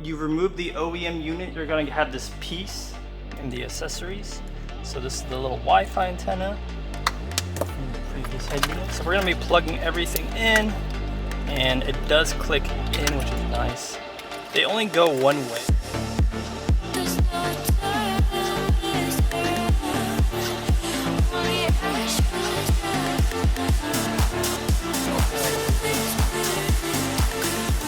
you remove the OEM unit, you're going to have this piece in the accessories. So this is the little Wi-Fi antenna from the previous head unit. So we're going to be plugging everything in, and it does click in, which is nice. They only go one way.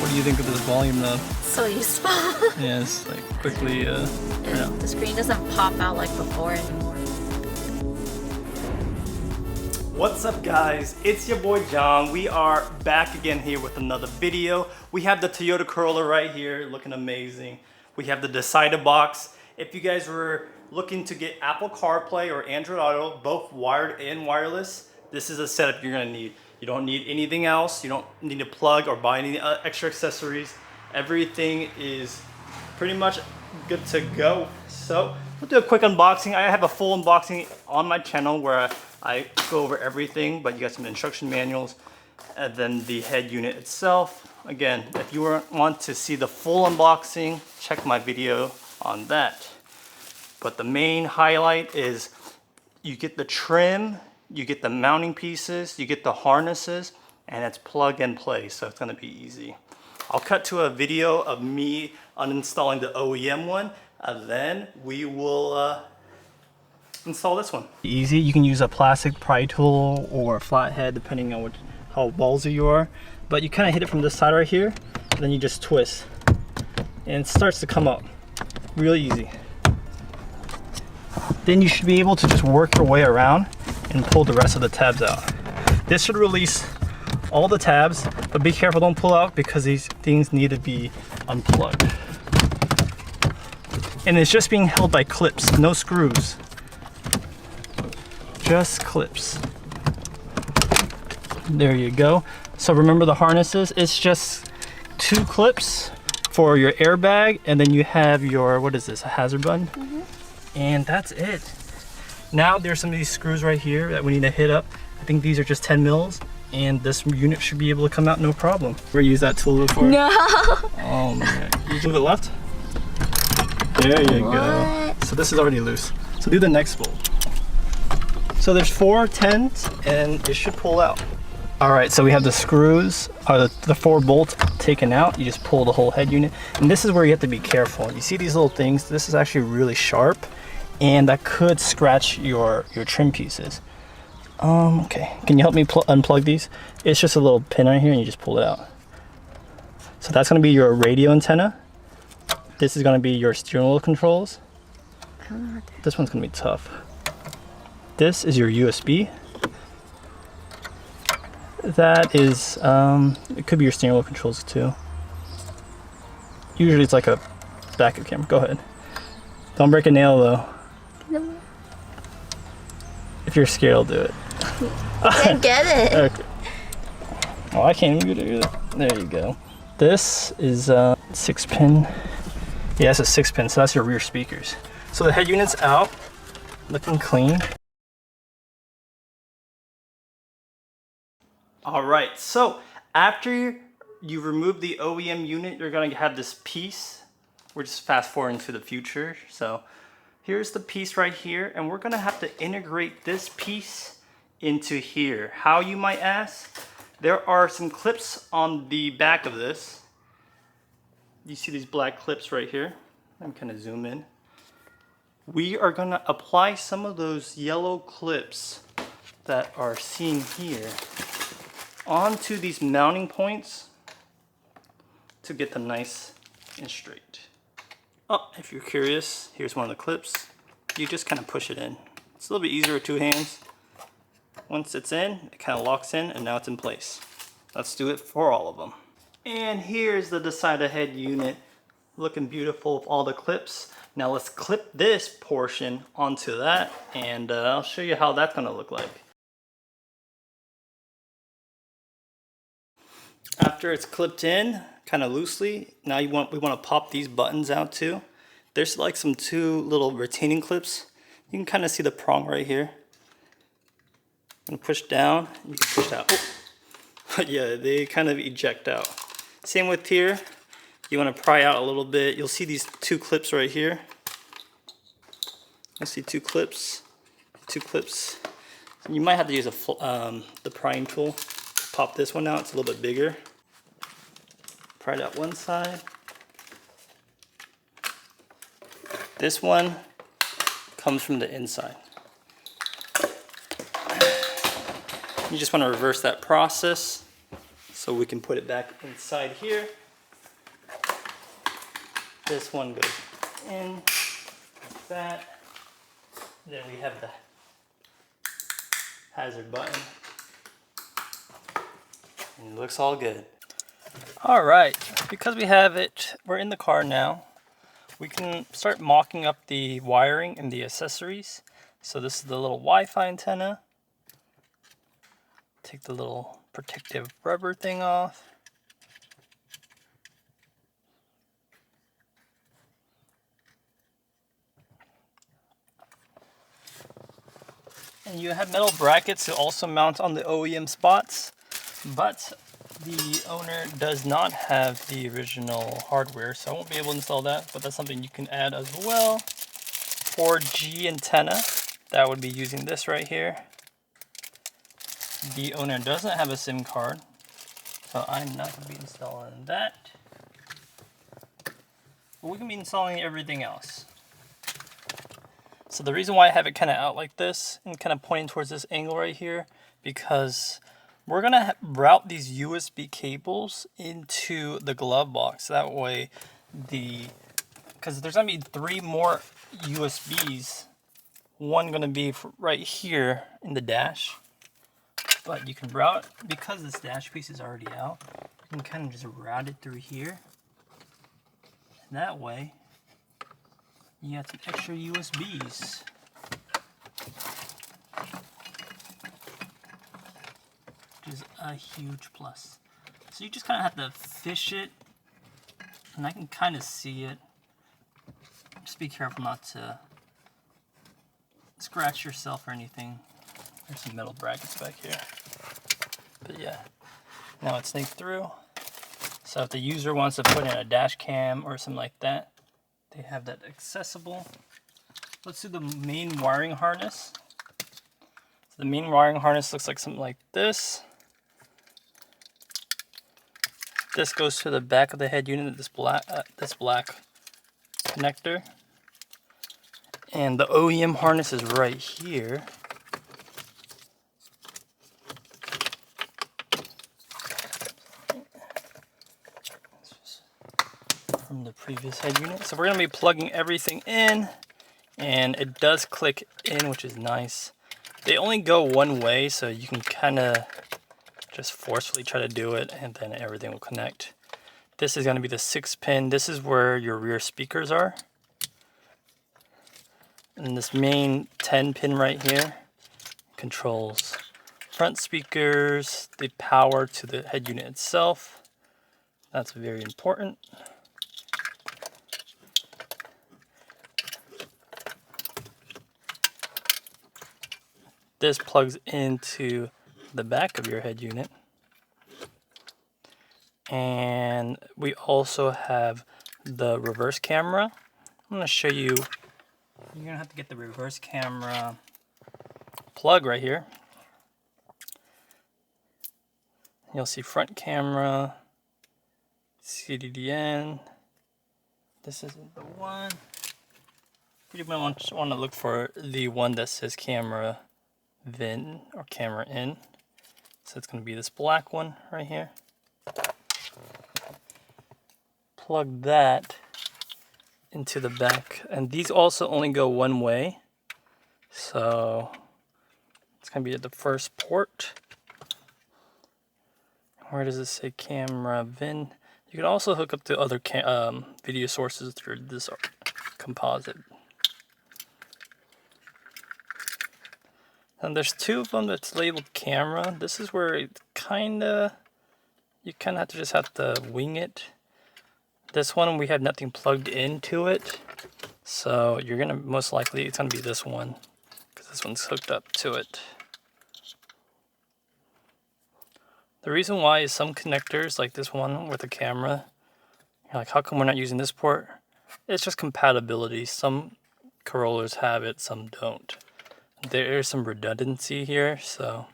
What do you think of this volume though? So useful. Yeah, it's like quickly The screen doesn't pop out like before anymore. What's up guys, it's your boy John. We are back again here with another video. We have the Toyota Corolla right here looking amazing. We have the Dasaita box. If you guys were looking to get Apple CarPlay or Android Auto, both wired and wireless, this is a setup you're gonna need. You don't need anything else. You don't need to plug or buy any extra accessories. Everything is pretty much good to go. So we'll do a quick unboxing. I have a full unboxing on my channel where I go over everything, but you got some instruction manuals and then the head unit itself. Again, if you want to see the full unboxing, check my video on that. But the main highlight is you get the trim, you get the mounting pieces, you get the harnesses, and it's plug and play, so it's gonna be easy. I'll cut to a video of me uninstalling the OEM one, and then we will install this one. Easy, you can use a plastic pry tool or a flathead depending on how ballsy you are. But you kind of hit it from this side right here, and then you just twist. And it starts to come up really easy. Then you should be able to just work your way around and pull the rest of the tabs out. This should release all the tabs, but be careful, don't pull out because these things need to be unplugged. And it's just being held by clips, no screws. Just clips. There you go. So remember the harnesses, it's just 2 clips for your airbag, and then you have your, what is this, a hazard button? And that's it. Now there's some of these screws right here that we need to hit up. I think these are just 10 mils, and this unit should be able to come out no problem. Ever used that tool before? No. Oh man. You move it left? There you go. So this is already loose. So do the next bolt. So there's 4 10s, and it should pull out. All right, so we have the screws, the 4 bolts taken out. You just pull the whole head unit. And this is where you have to be careful. You see these little things? This is actually really sharp, and that could scratch your trim pieces. Okay, can you help me unplug these? It's just a little pin right here, and you just pull it out. So that's gonna be your radio antenna. This is gonna be your steering wheel controls. This one's gonna be tough. This is your USB. That is, it could be your steering wheel controls too. Usually it's like a backup camera. Go ahead. Don't break a nail though. No. If you're scared, I'll do it. I can't get it. Okay. Oh, I can't even do it. There you go. This is 6-pin. Yeah, it's a 6-pin, so that's your rear speakers. So the head unit's out, looking clean. All right, so after you remove the OEM unit, you're gonna have this piece. We're just fast forwarding to the future. So here's the piece right here, and we're gonna have to integrate this piece into here. How, you might ask? There are some clips on the back of this. You see these black clips right here. I'm kind of zoom in. We are gonna apply some of those yellow clips that are seen here onto these mounting points to get them nice and straight. Oh, if you're curious, here's one of the clips. You just kind of push it in. It's a little bit easier with 2 hands. Once it's in, it kind of locks in, and now it's in place. Let's do it for all of them. And here's the Dasaita head unit, looking beautiful with all the clips. Now let's clip this portion onto that, and I'll show you how that's gonna look like. After it's clipped in, kind of loosely, now we want to pop these buttons out too. There's like some 2 little retaining clips. You can kind of see the prong right here. I'm gonna push down, you can push out. Oh. Yeah, they kind of eject out. Same with here. You want to pry out a little bit. You'll see these two clips right here. I see two clips. You might have to use the prying tool to pop this one out. It's a little bit bigger. Pry it out one side. This one comes from the inside. You just want to reverse that process so we can put it back inside here. This one goes in like that. Then we have the hazard button. And it looks all good. All right, because we have it, we're in the car now. We can start mocking up the wiring and the accessories. So this is the little Wi-Fi antenna. Take the little protective rubber thing off. And you have metal brackets to also mount on the OEM spots, but the owner does not have the original hardware, so I won't be able to install that, but that's something you can add as well. 4G antenna, that would be using this right here. The owner doesn't have a SIM card, so I'm not going to be installing that. But we can be installing everything else. So the reason why I have it kind of out like this and kind of pointing towards this angle right here, because we're going to route these USB cables into the glove box. That way, because there's going to be 3 more USBs. One going to be right here in the dash. But you can route, because this dash piece is already out, you can kind of just route it through here. And that way, you got some extra USBs. Which is a huge plus. So you just kind of have to fish it, and I can kind of see it. Just be careful not to scratch yourself or anything. There's some metal brackets back here. But yeah, now it's snaked through. So if the user wants to put in a dash cam or something like that, they have that accessible. Let's do the main wiring harness. So the main wiring harness looks like something like this. This goes to the back of the head unit, this black connector. And the OEM harness is right here. From the previous head unit. So we're going to be plugging everything in, and it does click in, which is nice. They only go one way, so you can kind of just forcefully try to do it, and then everything will connect. This is going to be the 6-pin. This is where your rear speakers are. And this main 10-pin right here controls front speakers, the power to the head unit itself. That's very important. This plugs into the back of your head unit. And we also have the reverse camera. I'm going to show you. You're going to have to get the reverse camera plug right here. You'll see front camera, CDDN. This isn't the one. You might want to look for the one that says camera VIN or camera in. So it's going to be this black one right here. Plug that into the back, and these also only go one way, so it's going to be at the first port. Where does it say camera VIN? You can also hook up to other video sources through this composite. And there's 2 of them that's labeled camera. This is where it you kind of have to wing it. This one, we have nothing plugged into it. So you're going to, most likely, it's going to be this one, because this one's hooked up to it. The reason why is some connectors, like this one with the camera, You're like, how come we're not using this port? It's just compatibility. Some Corollas have it, some don't. There is some redundancy here, so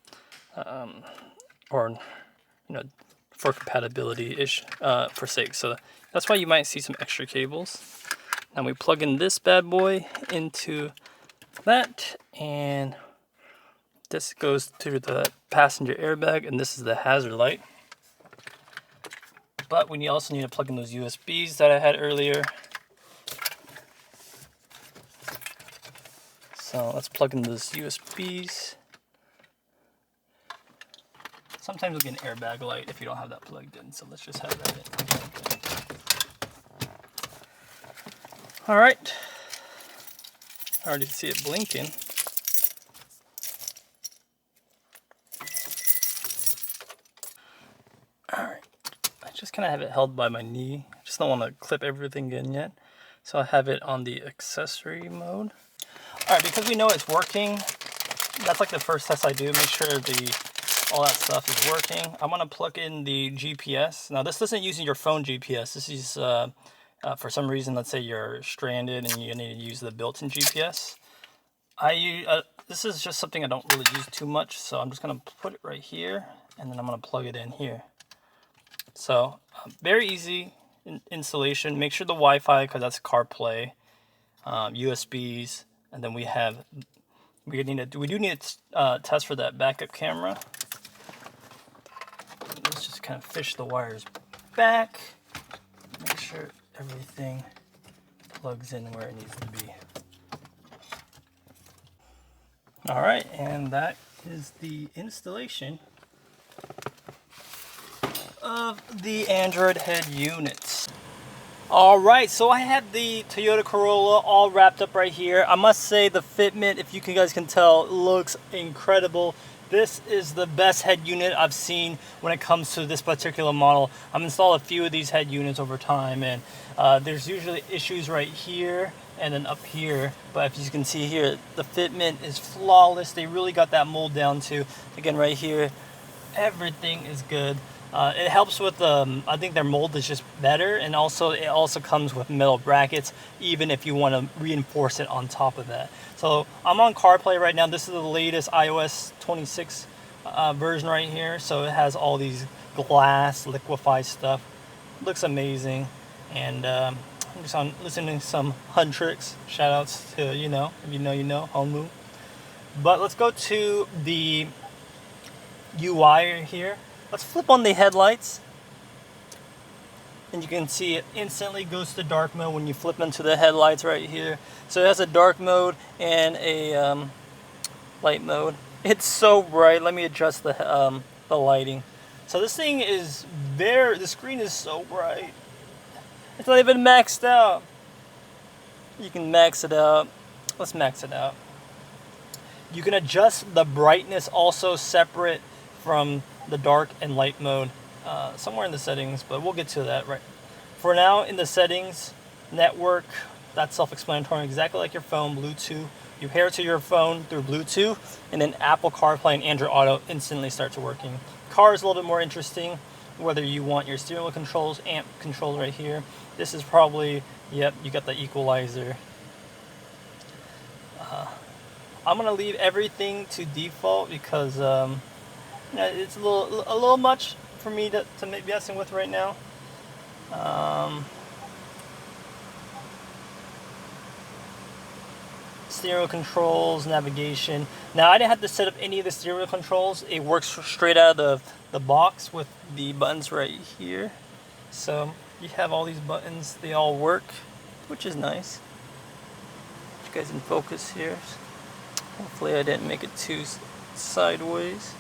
or you know, for compatibility ish for sake. So that's why you might see some extra cables. Now we plug in this bad boy into that, and this goes to the passenger airbag, and this is the hazard light. But we also need to plug in those USBs that I had earlier. So let's plug in those USBs. Sometimes you'll get an airbag light if you don't have that plugged in, so let's just have that in. All right, I already see it blinking. All right, I just kind of have it held by my knee. I just don't want to clip everything in yet. So I have it on the accessory mode. All right, because we know it's working, that's like the first test I do, make sure all that stuff is working. I'm gonna plug in the GPS. Now this isn't using your phone GPS. This is, for some reason, let's say you're stranded and you need to use the built-in GPS. This is just something I don't really use too much, so I'm just gonna put it right here, and then I'm gonna plug it in here. So very easy installation. Make sure the Wi-Fi, because that's CarPlay, USBs, and then we do need to test for that backup camera. Let's just kind of fish the wires back. Make sure everything plugs in where it needs to be. All right, and that is the installation of the Android head units. All right, so I have the Toyota Corolla all wrapped up right here. I must say the fitment, if you guys can tell, looks incredible. This is the best head unit I've seen when it comes to this particular model. I've installed a few of these head units over time, and there's usually issues right here and then up here. But if you can see here, the fitment is flawless. They really got that mold down to, again, right here, everything is good. It helps with, I think their mold is just better, and also it also comes with metal brackets, even if you want to reinforce it on top of that. So I'm on CarPlay right now. This is the latest iOS 26 version right here. So it has all these glass liquefied stuff. Looks amazing. And I'm just on listening to some Huntrix. Shout outs to, if you know, Honmu. But let's go to the UI here. Let's flip on the headlights, and you can see it instantly goes to dark mode when you flip into the headlights right here. So it has a dark mode and a light mode. It's so bright. Let me adjust the lighting. So this thing is the screen is so bright. It's not even maxed out. You can max it out. Let's max it out. You can adjust the brightness also separate from the dark and light mode somewhere in the settings, but we'll get to that right. For now, in the settings, network, that's self-explanatory, exactly like your phone. Bluetooth, you pair it to your phone through Bluetooth, and then Apple CarPlay and Android Auto instantly starts working. Car is a little bit more interesting, whether you want your steering wheel controls, amp control right here. This is probably, yep, you got the equalizer. I'm gonna leave everything to default because it's a little much for me to be messing with right now. Steering wheel controls, navigation. Now I didn't have to set up any of the steering wheel controls. It works straight out of the box with the buttons right here. So you have all these buttons, they all work, which is nice. Put you guys in focus here. Hopefully I didn't make it too sideways.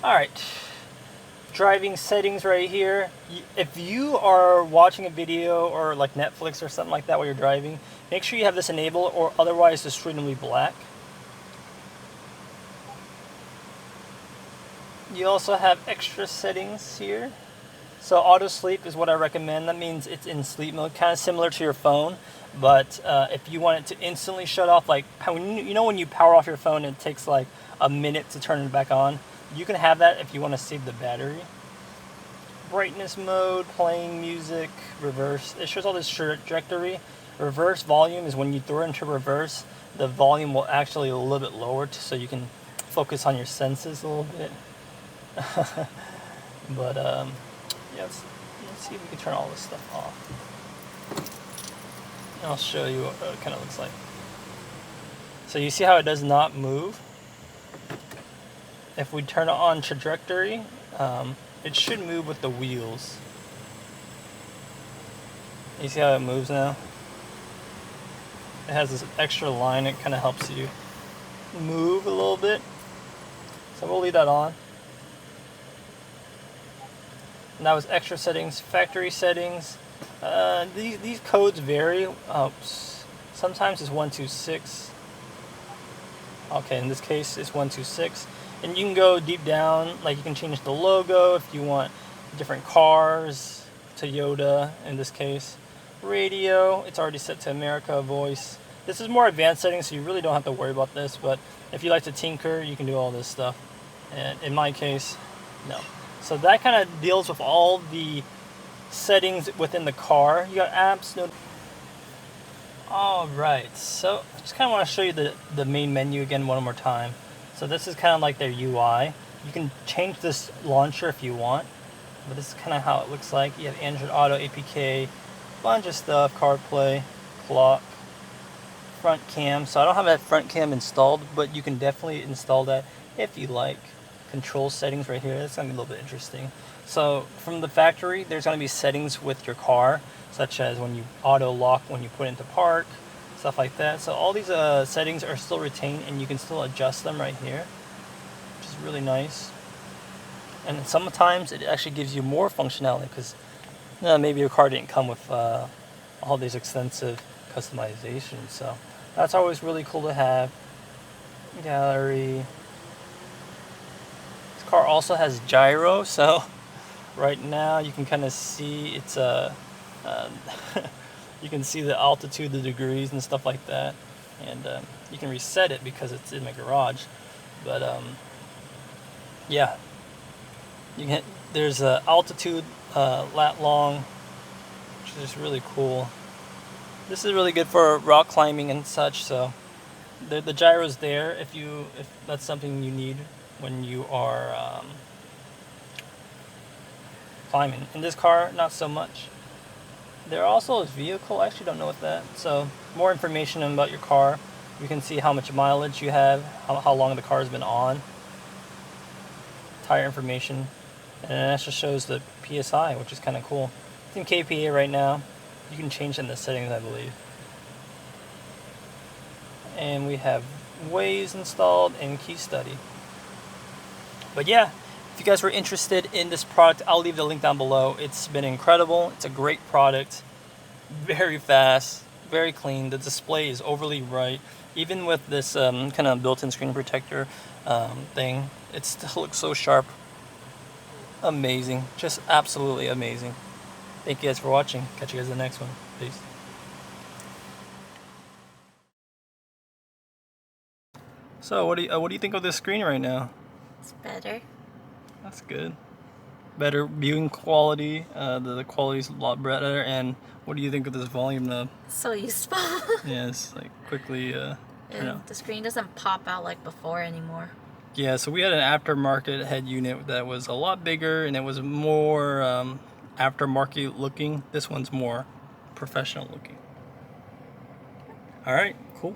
Alright, driving settings right here. If you are watching a video or like Netflix or something like that while you're driving, make sure you have this enabled, or otherwise the screen will be black. You also have extra settings here. So auto sleep is what I recommend. That means it's in sleep mode, kind of similar to your phone. But if you want it to instantly shut off, like when you power off your phone, it takes like a minute to turn it back on. You can have that if you want to save the battery. Brightness mode, playing music, reverse. It shows all this trajectory. Reverse volume is when you throw it into reverse, the volume will actually a little bit lower so you can focus on your senses a little bit. But yeah, let's see if we can turn all this stuff off. And I'll show you what it kind of looks like. So you see how it does not move? If we turn it on trajectory, it should move with the wheels. You see how it moves now? It has this extra line, it kind of helps you move a little bit. So we'll leave that on. And that was extra settings, factory settings. These codes vary. Sometimes it's 126. Okay, in this case it's 126. And you can go deep down, like you can change the logo if you want different cars, Toyota in this case. Radio, it's already set to America, voice. This is more advanced settings, so you really don't have to worry about this, but if you like to tinker, you can do all this stuff. And in my case, no. So that kind of deals with all the settings within the car. You got apps, no. Alright, so I just kind of want to show you the main menu again one more time. So this is kind of like their UI. You can change this launcher if you want, but this is kind of how it looks like. You have Android Auto, APK, bunch of stuff, CarPlay, clock, front cam. So I don't have that front cam installed, but you can definitely install that if you like. Control settings right here. That's going to be a little bit interesting. So from the factory, there's going to be settings with your car, such as when you auto lock, when you put it into park, stuff like that. So all these settings are still retained, and you can still adjust them right here, which is really nice. And sometimes it actually gives you more functionality because maybe your car didn't come with all these extensive customizations. So that's always really cool to have. Gallery. This car also has gyro, so right now you can kind of see it's you can see the altitude, the degrees, and stuff like that. And you can reset it because it's in my garage. But yeah, you can. There's altitude, lat long, which is really cool. This is really good for rock climbing and such. So the gyro's there if that's something you need when you are climbing. In this car, not so much. There also is vehicle. I actually don't know what that. So more information about your car. You can see how much mileage you have, how long the car has been on. Tire information. And that just shows the PSI, which is kind of cool. It's in kPa right now. You can change in the settings, I believe. And we have Waze installed and Key Study. But yeah, if you guys were interested in this product, I'll leave the link down below. It's been incredible. It's a great product. Very fast, very clean. The display is overly bright. Even with this kind of built-in screen protector thing, it still looks so sharp. Amazing. Just absolutely amazing. Thank you guys for watching. Catch you guys in the next one. Peace. So what do you think of this screen right now? It's better. That's good. Better viewing quality. The quality's a lot better. And what do you think of this volume knob? So useful. Yeah, it's like quickly. And the screen doesn't pop out like before anymore. Yeah, so we had an aftermarket head unit that was a lot bigger and it was more aftermarket looking. This one's more professional looking. All right, cool.